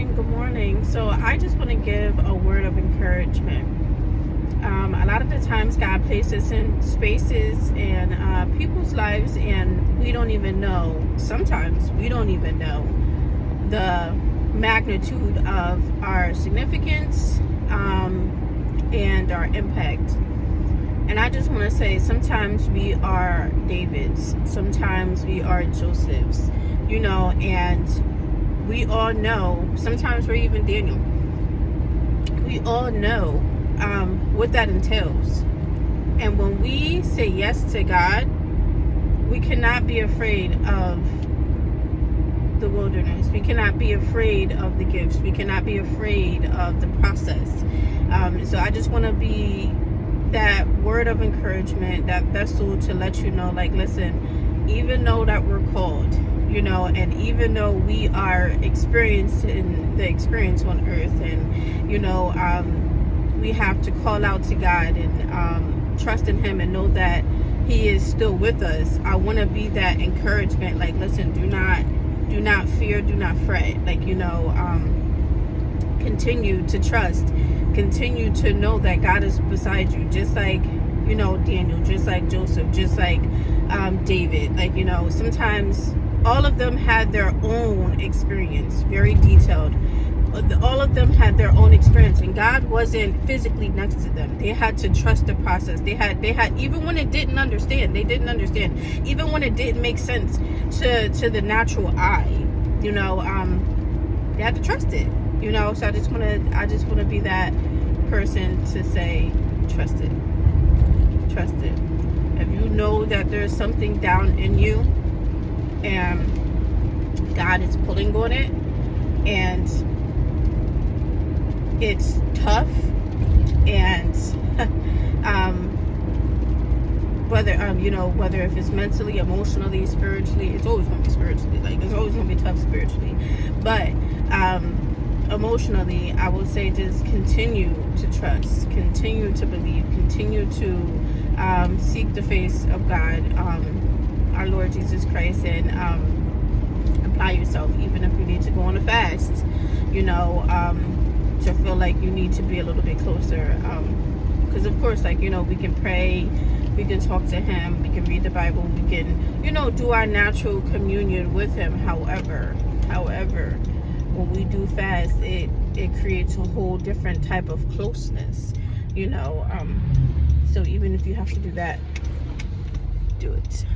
Good morning. So I just want to give a word of encouragement. A lot of the times God places in spaces and people's lives, and we don't even know. Sometimes we don't even know the magnitude of our significance and our impact. And I just want to say, sometimes we are Davids, sometimes we are Josephs, and we all know, sometimes we're even Daniel. We all know what that entails. And when we say yes to God, we cannot be afraid of the wilderness. We cannot be afraid of the gifts. We cannot be afraid of the process. So I just want to be that word of encouragement, that vessel to let you know, like, listen, even though that we're called, and even though we are experiencing the experience on earth, and we have to call out to God and trust in Him and know that He is still with us. I want to be that encouragement, like, listen, do not fear, do not fret, continue to trust, continue to know that God is beside you, just like Daniel, just like Joseph, just like David. Sometimes all of them had their own experience, very detailed. All of them had their own experience, and God wasn't physically next to them. They had to trust the process. They had even when it didn't understand, even when it didn't make sense to the natural eye, they had to trust it. So I just want to be that person to say, trust it. Trust it. If you know that there's something down in you and God is pulling on it, and it's tough, and whether if it's mentally, emotionally, spiritually, it's always going to be spiritually. It's always going to be tough spiritually, but emotionally, I will say, just continue to trust, continue to believe, continue to seek the face of God, our Lord Jesus Christ, and apply yourself, even if you need to go on a fast, to feel like you need to be a little bit closer, because of course, we can pray, we can talk to Him, we can read the Bible, we can do our natural communion with Him. However, when we do fast, it creates a whole different type of closeness, so even if you have to do that, do it.